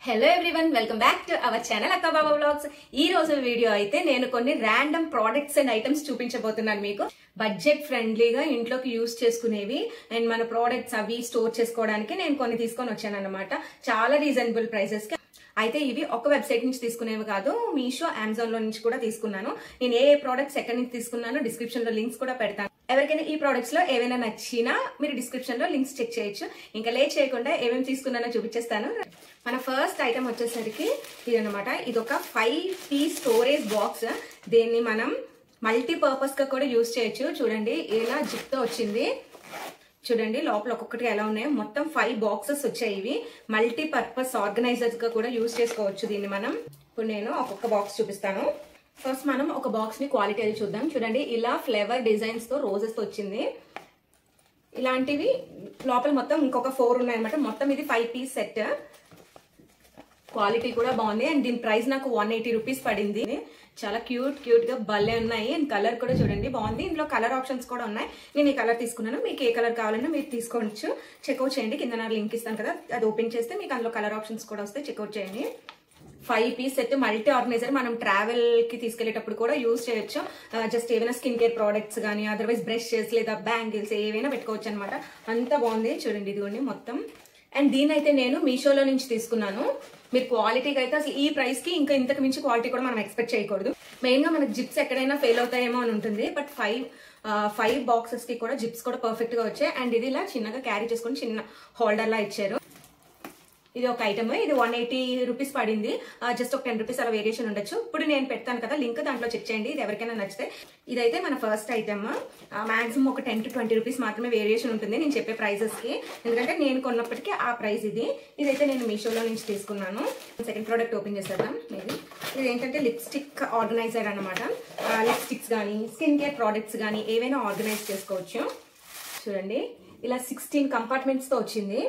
Hello everyone, welcome back to our channel అక్క బాబా vlogs. ఈ రోజు వీడియో అయితే నేను కొన్ని ర్యాండమ్ ప్రోడక్ట్స్ అండ్ ఐటమ్స్ చూపించబోతున్నాను మీకు. బడ్జెట్ ఫ్రెండ్లీగా ఇంట్లోకి యూస్ చేసుకునేవి అండ్ మన ప్రోడక్ట్స్ అవి స్టోర్ చేసుకోవడానికి నేను కొన్ని తీసుకొని వచ్చాను అనమాట. చాలా రీజనబుల్ ప్రైసెస్ కి. అయితే ఇవి ఒక వెబ్సైట్ నుంచి తీసుకునేవి కాదు, మీషో, అమెజాన్ లో నుంచి కూడా తీసుకున్నాను. నేను ఏ ప్రోడక్ట్స్ ఎక్కడి నుంచి తీసుకున్నాను డిస్క్రిప్షన్ లో లింక్స్ కూడా పెడతాను. ఎవరికైనా ఈ ప్రోడక్ట్స్ లో ఏవైనా నచ్చినా మీరు డిస్క్రిప్షన్ లో లింక్స్ చెక్ చేయొచ్చు. ఇంకా లేట్ చేయకుండా ఏమేమి తీసుకున్నానో చూపించేస్తాను. మన ఫస్ట్ ఐటమ్ వచ్చేసరికి ఇది అనమాట. ఇది ఒక 5 పీస్ స్టోరేజ్ బాక్స్. దీన్ని మనం మల్టీపర్పస్ గా కూడా యూజ్ చేయొచ్చు. చూడండి, ఇలా జిప్ తో వచ్చింది. చూడండి లోపల ఒక్కొక్కటి ఎలా ఉన్నాయో. మొత్తం 5 బాక్సెస్ వచ్చాయి. ఇవి మల్టీపర్పస్ ఆర్గనైజర్స్ గా కూడా యూజ్ చేసుకోవచ్చు దీన్ని మనం. ఇప్పుడు నేను ఒక్కొక్క బాక్స్ చూపిస్తాను. ఫస్ట్ మనం ఒక బాక్స్ ని క్వాలిటీ అది చూద్దాం. చూడండి, ఇలా ఫ్లేవర్ డిజైన్స్ తో రోజెస్ తో వచ్చింది. ఇలాంటివి లోపల మొత్తం ఇంకొక 4 ఉన్నాయన్నమాట. మొత్తం ఇది 5 పీస్ సెట్. క్వాలిటీ కూడా బాగుంది అండ్ దీని ప్రైస్ నాకు 180 రూపీస్ పడింది. చాలా క్యూట్ గా భలే ఉన్నాయి అండ్ కలర్ కూడా చూడండి బాగుంది. ఇందులో కలర్ ఆప్షన్స్ కూడా ఉన్నాయి. నేను ఈ కలర్ తీసుకున్నాను. మీకు ఏ కలర్ కావాలన్నా మీరు తీసుకోవచ్చు. చెక్అవుట్ చేయండి, కింద నా లింక్ ఇస్తాను కదా, అది ఓపెన్ చేస్తే మీకు అందులో కలర్ ఆప్షన్స్ కూడా వస్తాయి. చెక్అవుట్ చేయండి. 5 పీస్ సెట్ మల్టీ ఆర్గనైజర్. మనం ట్రావెల్ కి తీసుకెళ్లేటప్పుడు కూడా యూజ్ చేయొచ్చు. జస్ట్ ఏమైనా స్కిన్ కేర్ ప్రోడక్ట్స్ కానీ అదర్వైజ్ బ్రషెస్ లేదా బ్యాంగిల్స్ ఏవైనా పెట్టుకోవచ్చు అనమాట. అంత బాగుంది చూడండి. ఇదిగోండి మొత్తం. అండ్ దీనైతే నేను మీషోలో నుంచి తీసుకున్నాను. మీరు క్వాలిటీకి అయితే అసలు ఈ ప్రైస్ కి ఇంకా ఇంతకు మించి క్వాలిటీ కూడా మనం ఎక్స్పెక్ట్ చేయకూడదు. మెయిన్ గా మనకి జిప్స్ ఎక్కడైనా ఫెయిల్ అవుతాయేమో అని ఉంటుంది. బట్ 5 బాక్సెస్ కి కూడా జిప్స్ కూడా పర్ఫెక్ట్ గా వచ్చాయి. అండ్ ఇది ఇలా చిన్నగా క్యారీ చేసుకుని చిన్న హోల్డర్ లా ఇచ్చారు. ఇది ఒక ఐటమ్. ఇది 180 రూపీస్ పడింది. జస్ట్ ఒక 10 రూపీస్ అలా వేరియేషన్ ఉండొచ్చు. ఇప్పుడు నేను పెడతాను కదా లింక్, దాంట్లో చెక్ చేయండి. ఇది ఎవరికైనా నచ్చితే. ఇదైతే మన ఫస్ట్ ఐటమ్. మాక్సిమం ఒక 10 to 20 రూపీస్ మాత్రమే వేరియేషన్ ఉంటుంది నేను చెప్పే ప్రైజెస్ కి. ఎందుకంటే నేను కొన్నప్పటికీ ఆ ప్రైస్ ఇది. ఇదైతే నేను మీషోలో నుంచి తీసుకున్నాను. సెకండ్ ప్రోడక్ట్ ఓపెన్ చేసేద్దాం. ఇది ఏంటంటే లిప్స్టిక్ ఆర్గనైజర్ అనమాట. లిప్స్టిక్స్ కానీ స్కిన్ కేర్ ప్రోడక్ట్స్ కానీ ఏవైనా ఆర్గనైజ్ చేసుకోవచ్చు. చూడండి, ఇలా 16 కంపార్ట్మెంట్స్ తో వచ్చింది.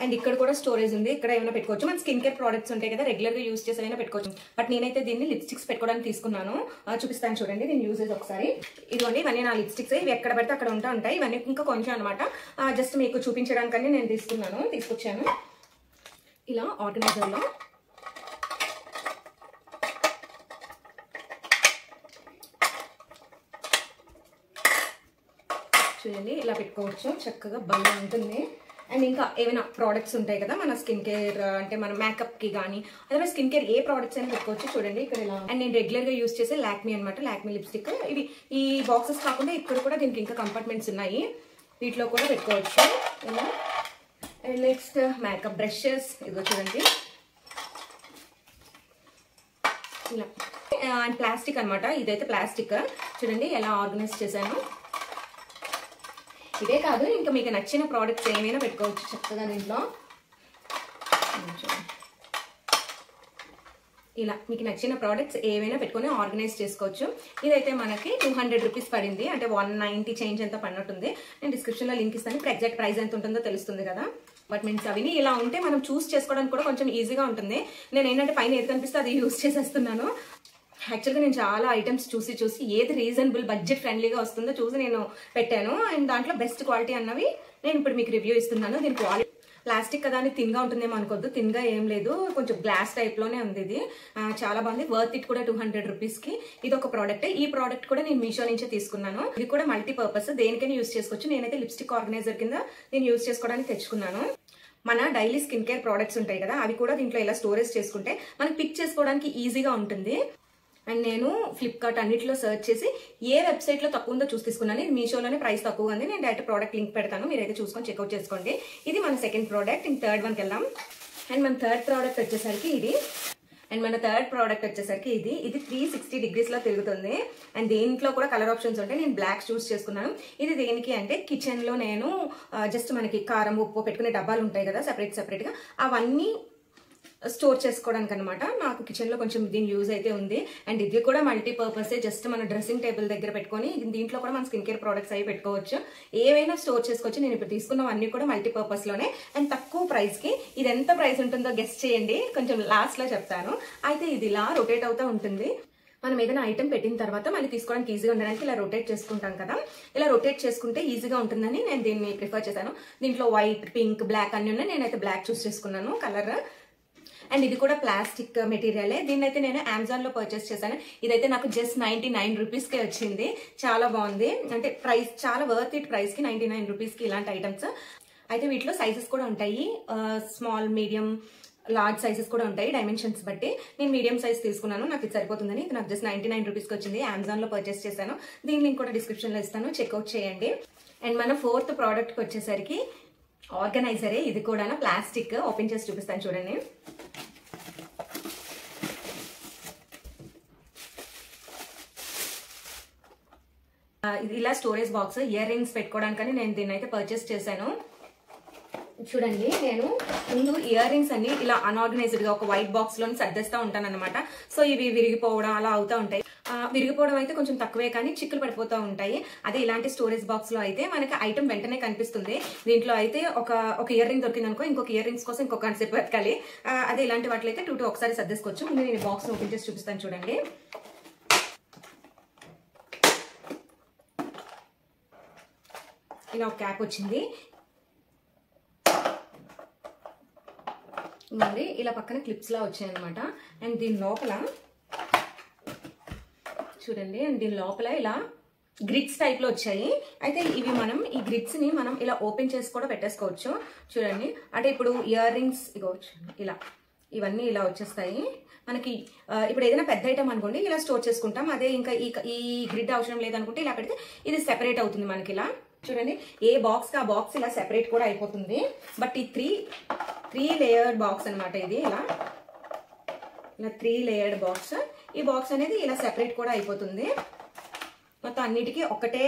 అండ్ ఇక్కడ కూడా స్టోరేజ్ ఉంది. ఇక్కడ ఏమైనా పెట్టుకోవచ్చు. మన స్కిన్ కేర్ ప్రోడక్ట్స్ ఉంటాయి కదా, రెగ్యులర్ గా యూజ్ చేసేవైనా పెట్టుకోవచ్చు. బట్ నేనైతే దీన్ని లిప్స్టిక్స్ పెట్టుకోవడానికి తీసుకున్నాను. చూపిస్తాను చూడండి దీని యూజెస్ ఒకసారి. ఇదిగోండి, ఇవన్నీ నా లిప్స్టిక్స్. ఇవి ఎక్కడ పడితే అక్కడ ఉంటాయి. ఇవన్నీ ఇంకా కొంచెం అనమాట. జస్ట్ మీకు చూపించడానికని నేను తీసుకొచ్చాను. ఇలా ఆర్గనైజర్ లో చూడండి, ఇలా పెట్టుకోవచ్చు. చక్కగా భలే ఉంటుంది. అండ్ ఇంకా ఏమైనా ప్రోడక్ట్స్ ఉంటాయి కదా మన స్కిన్ కేర్, అంటే మన మేకప్ కి కానీ అదే స్కిన్ కేర్ ఏ ప్రోడక్ట్స్ అయినా పెట్టుకోవచ్చు. చూడండి ఇక్కడ ఇలా. అండ్ నేను రెగ్యులర్ గా యూజ్ చేసే లాక్మీ అనమాట, లాక్మీ లిప్స్టిక్. ఇవి ఈ బాక్సెస్ కాకుండా ఇక్కడ కూడా దీనికి ఇంకా కంపార్ట్మెంట్స్ ఉన్నాయి. వీటిలో కూడా పెట్టుకోవచ్చు ఇలా. And next makeup brushes. ఇదిగో చూడండి ఇలా. అండ్ ప్లాస్టిక్ అనమాట. ఇదైతే ప్లాస్టిక్. చూడండి ఎలా ఆర్గనైజ్ చేశాను. ఇదే కాదు, ఇంకా మీకు నచ్చిన ప్రోడక్ట్స్ ఏమైనా పెట్టుకోవచ్చు చక్కగా దీంట్లో. ఇలా మీకు నచ్చిన ప్రోడక్ట్స్ ఏవైనా పెట్టుకొని ఆర్గనైజ్ చేసుకోవచ్చు. ఇదైతే మనకి 200 రూపీస్ పడింది. అంటే 190 చేంజ్ ఎంత పడినట్టుంది. నేను డిస్క్రిప్షన్ లో లింక్ ఇస్తాను. ఇప్పుడు ఎగ్జాక్ట్ ప్రైస్ ఎంత ఉంటుందో తెలుస్తుంది కదా. అపార్ట్మెంట్స్ అవి ఇలా ఉంటే మనం చూస్ చేసుకోవడానికి కూడా కొంచెం ఈజీగా ఉంటుంది. నేను ఏంటంటే పైన ఏది కనిపిస్తే అది యూజ్ చేసేస్తున్నాను. యాక్చువల్గా నేను చాలా ఐటమ్స్ చూసి ఏది రీజనబుల్ బడ్జెట్ ఫ్రెండ్లీగా వస్తుందో చూసి నేను పెట్టాను. అండ్ దాంట్లో బెస్ట్ క్వాలిటీ అన్నవి నేను ఇప్పుడు మీకు రివ్యూ ఇస్తున్నాను. దీని క్వాలిటీ ప్లాస్టిక్ కదా అని తిన్గా ఉంటుందేమో అనుకోద్దు. తిన్గా ఏం లేదు, కొంచెం గ్లాస్ టైప్ లోనే ఉంది. ఇది చాలా బాగుంది. వర్త్ ఇట్ కూడా 200 రూపీస్ కి. ఇది ఒక ప్రోడక్ట్. ఈ ప్రోడక్ట్ కూడా నేను మీషో నుంచే తీసుకున్నాను. ఇది కూడా మల్టీపర్పస్, దేనికైనా యూజ్ చేసుకోవచ్చు. నేనైతే లిప్స్టిక్ ఆర్గనైజర్ కింద నేను యూజ్ చేసుకోవడానికి తెచ్చుకున్నాను. మన డైలీ స్కిన్ కేర్ ప్రోడక్ట్స్ ఉంటాయి కదా, అవి కూడా దీంట్లో ఇలా స్టోరేజ్ చేసుకుంటే మనకి పిక్ చేసుకోవడానికి ఈజీగా ఉంటుంది. అండ్ నేను ఫ్లిప్కార్ట్ అన్నిటిలో సర్చ్ చేసి ఏ వెబ్సైట్ లో తక్కువ ఉందో చూసి తీసుకున్నాను. మీషోలోనే ప్రైస్ తక్కువ ఉంది. నేను డైరెక్ట్ ప్రోడక్ట్ లింక్ పెడతాను, మీరైతే చూసుకొని చెక్అవుట్ చేసుకోండి. ఇది మన సెకండ్ ప్రోడక్ట్. ఇంక థర్డ్ వన్కి వెళ్దాం. అండ్ మన థర్డ్ ప్రోడక్ట్ వచ్చేసరికి ఇది. ఇది 360 డిగ్రీస్ లో తిరుగుతుంది. అండ్ దీంట్లో కూడా కలర్ ఆప్షన్స్ ఉంటాయి. నేను బ్లాక్ చూస్ చేసుకున్నాను. ఇది దేనికి అంటే కిచెన్ లో నేను జస్ట్ మనకి కారం ఉప్పు పెట్టుకునే డబ్బాలు ఉంటాయి కదా సెపరేట్ గా, అవన్నీ స్టోర్ చేసుకోవడానికి అనమాట. నాకు కిచెన్ లో కొంచెం దీని యూజ్ అయితే ఉంది. అండ్ ఇది కూడా మల్టీపర్పస్. జస్ట్ మన డ్రెస్సింగ్ టేబుల్ దగ్గర పెట్టుకొని దీంట్లో కూడా మన స్కిన్ కేర్ ప్రోడక్ట్స్ అవి పెట్టుకోవచ్చు. ఏవైనా స్టోర్ చేసుకోవచ్చు. నేను ఇప్పుడు తీసుకున్నవన్నీ కూడా మల్టీపర్పస్ లోనే అండ్ తక్కువ ప్రైస్ కి. ఇది ఎంత ప్రైస్ ఉంటుందో గెస్ చేయండి, కొంచెం లాస్ట్ లో చెప్తాను. అయితే ఇది ఇలా రొటేట్ అవుతూ ఉంటుంది. మనం ఏదైనా ఐటమ్ పెట్టిన తర్వాత మళ్ళీ తీసుకోవడానికి ఈజీగా ఉండడానికి ఇలా రొటేట్ చేసుకుంటాం కదా, ఇలా రొటేట్ చేసుకుంటే ఈజీగా ఉంటుందని నేను దీన్ని ప్రిఫర్ చేశాను. దీంట్లో వైట్, పింక్, బ్లాక్ అన్ని ఉన్నాయి. నేనైతే బ్లాక్ చూస్ చేసుకున్నాను కలర్. అండ్ ఇది కూడా ప్లాస్టిక్ మెటీరియలే. దీన్ని అయితే నేను అమెజాన్ లో పర్చేస్ చేశాను. ఇదైతే నాకు జస్ట్ 99 రూపీస్కే వచ్చింది. చాలా బాగుంది, అంటే ప్రైస్ చాలా వర్త్ ఇట్. ప్రైస్ కి 99 రూపీస్కి ఇలాంటి ఐటమ్స్. అయితే వీటిలో సైజెస్ కూడా ఉంటాయి, స్మాల్, మీడియం, లార్జ్ సైజెస్ కూడా ఉంటాయి డైమెన్షన్స్ బట్టి. నేను మీడియం సైజ్ తీసుకున్నాను, నాకు ఇది సరిపోతుందని. ఇది నాకు జస్ట్ 99 రూపీస్కి వచ్చింది. అమెజాన్ లో పర్చేస్ చేశాను. దీని లింక్ కూడా డిస్క్రిప్షన్ లో ఇస్తాను, చెక్అవుట్ చేయండి. అండ్ మన 4th ప్రోడక్ట్ కి వచ్చేసరికి ఆర్గనైజరే. ఇది కూడా ప్లాస్టిక్. ఓపెన్ చేసి చూపిస్తాను చూడండి. ఇది ఇలా స్టోరేజ్ బాక్స్, ఇయర్ రింగ్స్ పెట్టుకోవడానికని నేను దీన్ని అయితే పర్చేస్ చేశాను. చూడండి, నేను ముందు ఇయర్ రింగ్స్ అన్ని ఇలా అన్ఆర్గనైజ్డ్ గా ఒక వైట్ బాక్స్ లో సర్దేస్తా ఉంటాను అనమాట. సో ఇవి విరిగిపోవడం అలా అవుతా ఉంటాయి. విరిగిపోవడం అయితే కొంచెం తక్కువే, కానీ చిక్కులు పడిపోతూ ఉంటాయి. అదే ఇలాంటి స్టోరేజ్ బాక్స్ లో అయితే మనకి ఐటమ్ వెంటనే కనిపిస్తుంది. దీంట్లో అయితే ఒక ఇయర్ రింగ్ దొరికింది అనుకో, ఇంకొక ఇయర్ రింగ్స్ కోసం ఇంకొక సేపు వెతకాలి. అదే ఇలాంటి వాటిలో అయితే 2 ఒకసారి సర్దేసుకోవచ్చు. ముందు నేను బాక్స్ ఓపెన్ చేసి చూపిస్తాను చూడండి. ఇలా ఒక క్యాప్ వచ్చింది. ఇలా పక్కన క్లిప్స్ లా వచ్చాయి అనమాట. అండ్ దీని లోపల చూడండి, అండ్ దీని లోపల ఇలా గ్రిడ్స్ టైప్ లో వచ్చాయి. అయితే ఇవి మనం ఈ గ్రిడ్స్ ని మనం ఇలా ఓపెన్ చేసి కూడా పెట్టేసుకోవచ్చు. చూడండి, అంటే ఇప్పుడు ఇయర్ రింగ్స్ ఇవ్వచ్చు, ఇలా ఇవన్నీ ఇలా వచ్చేస్తాయి మనకి. ఇప్పుడు ఏదైనా పెద్ద ఐటమ్ అనుకోండి, ఇలా స్టోర్ చేసుకుంటాం. అదే ఇంకా ఈ గ్రిడ్ అవసరం లేదనుకుంటే ఇలా పెడితే ఇది సెపరేట్ అవుతుంది మనకి. ఇలా చూడండి, ఏ బాక్స్ కి ఆ బాక్స్ ఇలా సెపరేట్ కూడా అయిపోతుంది. బట్ ఈ త్రీ లేయర్డ్ బాక్స్ అనమాట. ఇది ఇలా 3 లేయర్డ్ బాక్స్. ఈ బాక్స్ అనేది ఇలా సెపరేట్ కూడా అయిపోతుంది. మొత్తం అన్నిటికీ ఒకటే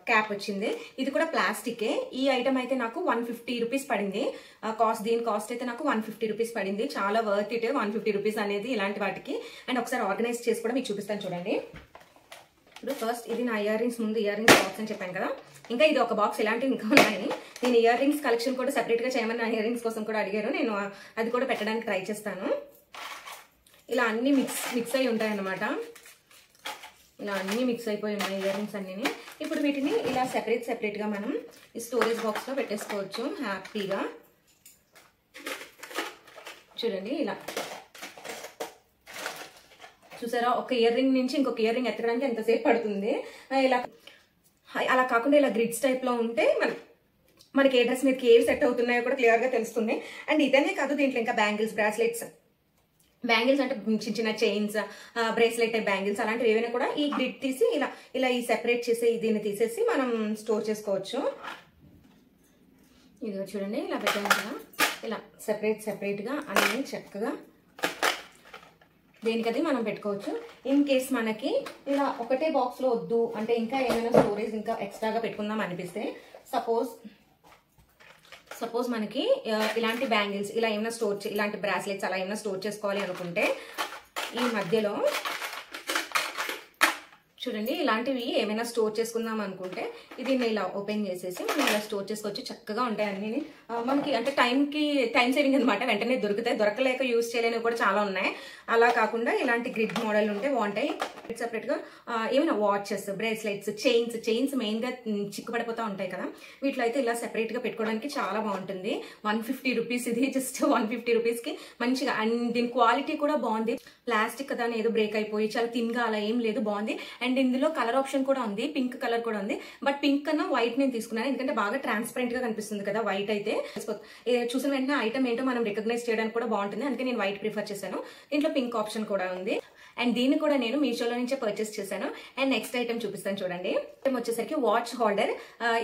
క్యాప్ వచ్చింది. ఇది కూడా ప్లాస్టికే. ఈ ఐటమ్ అయితే నాకు 150 రూపీస్ పడింది కాస్ట్. దీని కాస్ట్ అయితే నాకు 150 రూపీస్ పడింది. చాలా వర్త్ ఇట్ 150 రూపీస్ అనేది ఇలాంటి వాటికి. అండ్ ఒకసారి ఆర్గనైజ్ చేసి కూడా మీకు చూపిస్తాను చూడండి. ఇప్పుడు ఫస్ట్ ఇది నా ఇయర్ రింగ్స్, ముందు ఇయర్ రింగ్స్ బాక్స్ అని చెప్పాను కదా. ఇంకా ఇది ఒక బాక్స్, ఇలాంటివి ఇంకా ఉన్నాయి. నేను ఇయర్ రింగ్స్ కలెక్షన్ కూడా సెపరేట్ గా చేయమని నా ఇయర్ రింగ్స్ కోసం కూడా అడిగారు. నేను అది కూడా పెట్టడానికి ట్రై చేస్తాను. ఇలా అన్ని మిక్స్ అయి ఉంటాయి అన్నమాట. ఇలా అన్ని మిక్స్ అయిపోయి ఉన్నాయి ఇయర్ రింగ్స్ అన్ని. ఇప్పుడు వీటిని ఇలా సెపరేట్ గా మనం ఈ స్టోరేజ్ బాక్స్ లో పెట్టేసుకోవచ్చు హ్యాపీగా. చూడండి, ఇలా చూసారా, ఒక ఇయర్ రింగ్ నుంచి ఇంకొక ఇయర్ రింగ్ ఎత్తడానికి ఎంతసేపు పడుతుంది. ఇలా అలా కాకుండా ఇలా గ్రిడ్స్ టైప్ లో ఉంటే మనకి ఏ డ్రెస్ మీదకి ఏవి సెట్ అవుతున్నాయో కూడా క్లియర్ గా తెలుస్తుంది. అండ్ ఇదనే కాదు, దీంట్లో ఇంకా బ్యాంగిల్స్, బ్రాస్లెట్స్, బ్యాంగిల్స్ అంటే చిన్న చిన్న చైన్స్, బ్రేస్లెట్ టైప్ బ్యాంగిల్స్ అలాంటివి ఏవైనా కూడా ఈ గ్రిడ్ తీసి ఇలా ఈ సెపరేట్ చేసి దీన్ని తీసేసి మనం స్టోర్ చేసుకోవచ్చు. ఇదిగో చూడండి, ఇలా పెట్టాను కదా, ఇలా సెపరేట్ గా అన్ని చక్కగా దేనికది మనం పెట్టుకోవచ్చు. ఇన్ కేస్ మనకి ఇలా ఒకటే బాక్స్ లో వద్దు అంటే, ఇంకా ఏమైనా స్టోరేజ్ ఇంకా ఎక్స్ట్రాగా పెట్టుకుందాం అనిపిస్తే, సపోజ్ మనకి ఇలాంటి బ్యాంగిల్స్ ఇలా ఏమైనా ఇలాంటి బ్రాస్లెట్స్ అలా ఏమైనా స్టోర్ చేసుకోవాలి అనుకుంటే, ఈ మధ్యలో చూడండి ఇలాంటివి ఏమైనా స్టోర్ చేసుకుందాం అనుకుంటే దీన్ని ఇలా ఓపెన్ చేసేసి మనం ఇలా స్టోర్ చేసుకోవచ్చు. చక్కగా ఉంటాయి అన్ని. మనకి అంటే టైం సేవింగ్ అనమాట. వెంటనే దొరుకుతాయి. దొరకలేక యూజ్ చేయలేనివి కూడా చాలా ఉన్నాయి. అలా కాకుండా ఇలాంటి గ్రిడ్ మోడల్ ఉంటే బాగుంటాయి. సెపరేట్ గా ఏమైనా వాచెస్, బ్రేస్లెట్స్, చైన్స్ మెయిన్ గా చిక్కుపడిపోతూ ఉంటాయి కదా, వీటిలో అయితే ఇలా సెపరేట్ గా పెట్టుకోవడానికి చాలా బాగుంటుంది. 150 రూపీస్ ఇది, జస్ట్ 150 రూపీస్ కి మంచిగా. అండ్ దీని క్వాలిటీ కూడా బాగుంది. ప్లాస్టిక్ కదా ఏదో బ్రేక్ అయిపోయి చాలా థిన్ గా అలా ఏం లేదు, బాగుంది. అండ్ ఇందులో కలర్ ఆప్షన్ కూడా ఉంది, పింక్ కలర్ కూడా ఉంది. బట్ పింక్ కన్నా వైట్ నేను తీసుకున్నాను, ఎందుకంటే బాగా ట్రాన్స్పరెంట్ గా కనిపిస్తుంది కదా వైట్ అయితే. చూసిన వెంటనే ఐటమ్ ఏంటో మనం రికగ్నైజ్ చేయడానికి కూడా బాగుంటుంది, అందుకే నేను వైట్ ప్రిఫర్ చేశాను. దీంట్లో పింక్ ఆప్షన్ కూడా ఉంది. అండ్ దీన్ని కూడా నేను మీషోలో నుంచే పర్చేస్ చేశాను. అండ్ నెక్స్ట్ ఐటమ్ చూపిస్తాను చూడండి. ఐటమ్ వచ్చేసరికి వాచ్ హోల్డర్.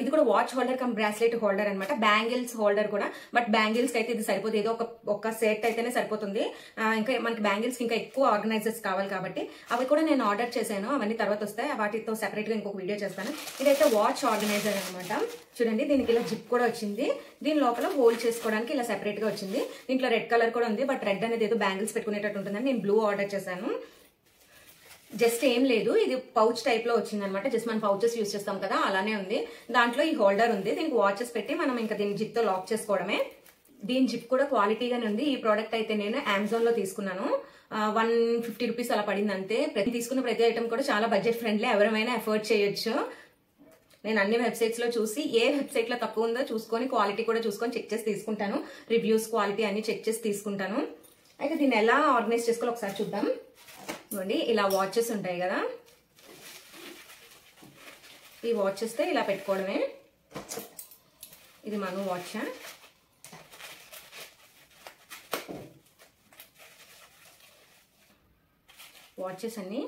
ఇది కూడా watch holder come bracelet holder అనమాట. బ్యాంగిల్స్ హోల్డర్ కూడా, బట్ బ్యాంగిల్స్ కి అయితే ఇది సరిపోతుంది. ఏదో ఒక సెట్ అయితేనే సరిపోతుంది. ఇంకా మనకి బ్యాంగిల్స్ కి ఇంకా ఎక్కువ ఆర్గనైజర్స్ కావాలి కాబట్టి అవి కూడా నేను ఆర్డర్ చేశాను. అవన్నీ తర్వాత వస్తాయి, వాటితో సెపరేట్ గా ఇంకొక వీడియో చేస్తాను. ఇదైతే వాచ్ ఆర్గనైజర్ అనమాట. చూడండి, దీనికి ఇలా జిప్ కూడా వచ్చింది. దీని లోపల హోల్డ్ చేసుకోవడానికి ఇలా సెపరేట్ గా వచ్చింది. దీంట్లో రెడ్ కలర్ కూడా ఉంది, బట్ రెడ్ అనేది ఏదో బ్యాంగిల్స్ పెట్టుకునేటట్టు ఉంటుందని నేను బ్లూ ఆర్డర్ చేశాను. జస్ట్ ఏం లేదు, ఇది పౌచ్ టైప్ లో వచ్చింది అనమాట. జస్ట్ మనం పౌచెస్ యూజ్ చేస్తాం కదా, అలానే ఉంది. దాంట్లో ఈ హోల్డర్ ఉంది. దీనికి వాచెస్ పెట్టి మనం ఇంకా దీన్ని జిప్ తో లాక్ చేసుకోవడమే. దీని జిప్ కూడా క్వాలిటీగానే ఉంది. ఈ ప్రోడక్ట్ అయితే నేను అమెజాన్ లో తీసుకున్నాను. 150 రూపీస్ అలా పడింది అంతే. తీసుకున్న ప్రతి ఐటమ్ కూడా చాలా బడ్జెట్ ఫ్రెండ్లీ, ఎవరైనా ఎఫోర్డ్ చేయొచ్చు. నేను అన్ని వెబ్సైట్స్ లో చూసి ఏ వెబ్సైట్ లో తక్కువ ఉందో చూసుకొని క్వాలిటీ కూడా చూసుకొని చెక్ చేసి తీసుకుంటాను. రివ్యూస్ క్వాలిటీ అన్ని చెక్ చేసి తీసుకుంటాను. అయితే దీన్ని ఎలా ఆర్గనైజ్ చేసుకోవాలో ఒకసారి చూద్దాం. ఇవ్వండి, ఇలా వాచెస్ ఉంటాయి కదా, ఈ వాచెస్ తో ఇలా పెట్టుకోవడమే. ఇది మను వాచ్. వాచెస్ అన్ని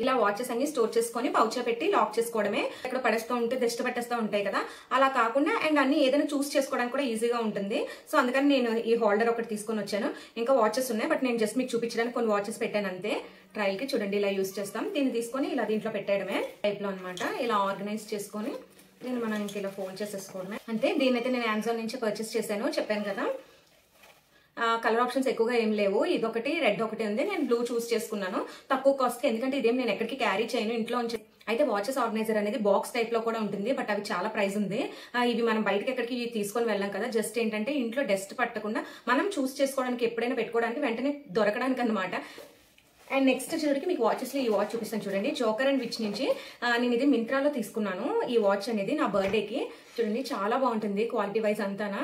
ఇలా వాచెస్ అన్ని స్టోర్ చేసుకొని పౌచ్ లో పెట్టి లాక్ చేసుకోవడమే. ఇక్కడ పడేస్తూ ఉంటే దష్ట పట్టేస్తూ ఉంటాయి కదా, అలా కాకుండా అండ్ అన్ని ఏదైనా చూస్ చేసుకోవడానికి కూడా ఈజీగా ఉంటుంది. సో అందుకని నేను ఈ హోల్డర్ ఒకటి తీసుకొని వచ్చాను. ఇంకా వాచెస్ ఉన్నాయి, బట్ నేను జస్ట్ మీకు చూపించడానికి కొన్ని వాచెస్ పెట్టాను అంతే. ట్రయల్ కి చూడండి, ఇలా యూస్ చేస్తాం. దీన్ని తీసుకొని ఇలా దీంట్లో పెట్టేయడమే టైప్ లో అనమాట. ఇలా ఆర్గనైజ్ చేసుకొని నేను మనం ఇంక ఇలా ఫోల్డ్ చేసేసుకోవడమే అంతే. దీన్నైతే నేను అమెజాన్ నుంచి పర్చేస్ చేశాను, చెప్పాను కదా. కలర్ ఆప్షన్స్ ఎక్కువగా ఏం లేవు, ఇదొకటి రెడ్ ఒకటి ఉంది. నేను బ్లూ చూస్ చేసుకున్నాను తక్కువ కాస్ట్ కి, ఎందుకంటే ఇదేం నేను ఎక్కడికి క్యారీ చేయను, ఇంట్లో ఉంచి. అయితే వాచెస్ ఆర్గనైజర్ అనేది బాక్స్ టైప్ లో కూడా ఉంటుంది, బట్ అవి చాలా ప్రైస్ ఉంది. ఇవి మనం బయటకి ఎక్కడికి తీసుకొని వెళ్ళాం కదా, జస్ట్ ఏంటంటే ఇంట్లో డస్ట్ పట్టకుండా మనం చూస్ చేసుకోవడానికి, ఎప్పుడైనా పెట్టుకోవడానికి వెంటనే దొరకడానికి అనమాట. అండ్ నెక్స్ట్ వచ్చేటికి మీకు వాచెస్ లో ఈ వాచ్ చూపిస్తాను చూడండి. జోకర్ అండ్ విచ్ నుంచి నేను ఇది మింత్రాలో తీసుకున్నాను. ఈ వాచ్ అనేది నా బర్త్డేకి. చూడండి, చాలా బాగుంటుంది క్వాలిటీ వైజ్ అంతానా.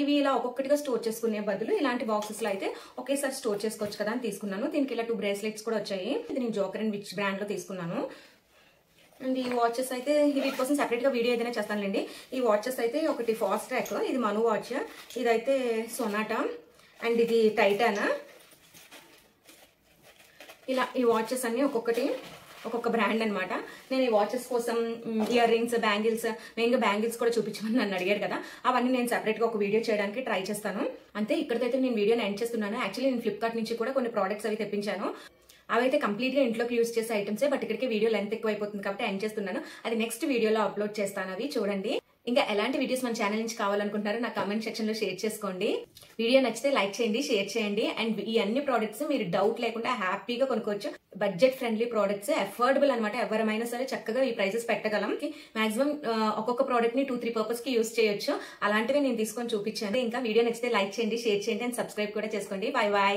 ఇవి ఇలా ఒక్కొక్కటిగా స్టోర్ చేసుకునే బదులు ఇలాంటి బాక్సెస్ లో అయితే ఒకేసారి స్టోర్ చేసుకోవచ్చు కదా అని తీసుకున్నాను. దీనికి ఇలా 2 బ్రేస్లెట్స్ కూడా వచ్చాయి. ఇది నేను జోకర్ అండ్ విచ్ బ్రాండ్ లో తీసుకున్నాను. అండ్ ఈ వాచెస్ అయితే వీటి కోసం సెపరేట్ గా వీడియో ఏదైనా చేస్తానులేండి. ఈ వాచెస్ అయితే ఒకటి ఫాస్ట్ ట్రాక్, ఇది మను వాచ్, ఇదైతే సొనాటా, అండ్ ఇది టైటాన్. ఇలా ఈ వాచెస్ అన్ని ఒక్కొక్క బ్రాండ్ అనమాట. నేను ఈ వాచెస్ కోసం ఇయర్ రింగ్స్, బ్యాంగిల్స్, మెయిన్గా బ్యాంగిల్స్ కూడా చూపించమని నన్ను అడిగారు కదా, అవన్నీ నేను సెపరేట్ గా ఒక వీడియో చేయడానికి ట్రై చేస్తాను. అంతే, ఇక్కడికైతే నేను వీడియోని ఎండ్ చేస్తున్నాను. యాక్చువల్లీ నేను ఫ్లిప్కార్ట్ నుంచి కూడా కొన్ని ప్రోడక్ట్స్ అవి తెప్పించాను. అవైతే కంప్లీట్ గా ఇంట్లోకి యూజ్ చేసే ఐటమ్సే, బట్ ఇక్కడికి వీడియో లెంత్ ఎక్కువ అయిపోతుంది కాబట్టి ఎండ్ చేస్తున్నాను. అది నెక్స్ట్ వీడియోలో అప్లోడ్ చేస్తాను, అవి చూడండి. ఇంకా ఎలాంటి వీడియోస్ మన ఛానల్ నుంచి కావాలనుకుంటారో నా కామెంట్ సెక్షన్ లో షేర్ చేసుకోండి. వీడియో నచ్చితే లైక్ చేయండి, షేర్ చేయండి. అండ్ ఈ అన్ని ప్రోడక్ట్స్ మీరు డౌట్ లేకుండా హ్యాపీగా కొనుక్కోవచ్చు. బడ్జెట్ ఫ్రెండ్లీ ప్రోడక్ట్స్, అఫోర్డబుల్ అనమాట. ఎవరైనా సరే చక్కగా ఈ ప్రైసెస్ పెట్టగలం. మాక్సిమం ఒక్కొక్క ప్రోడక్ట్ ని 2-3 పర్పస్ కి యూజ్ చేయొచ్చు. అలాంటివి నేను తీసుకొని చూపించాను. ఇంకా వీడియో నచ్చితే లైక్ చేయండి, షేర్ చేయండి అండ్ సబ్స్క్రైబ్ కూడా చేసుకోండి. Bye bye.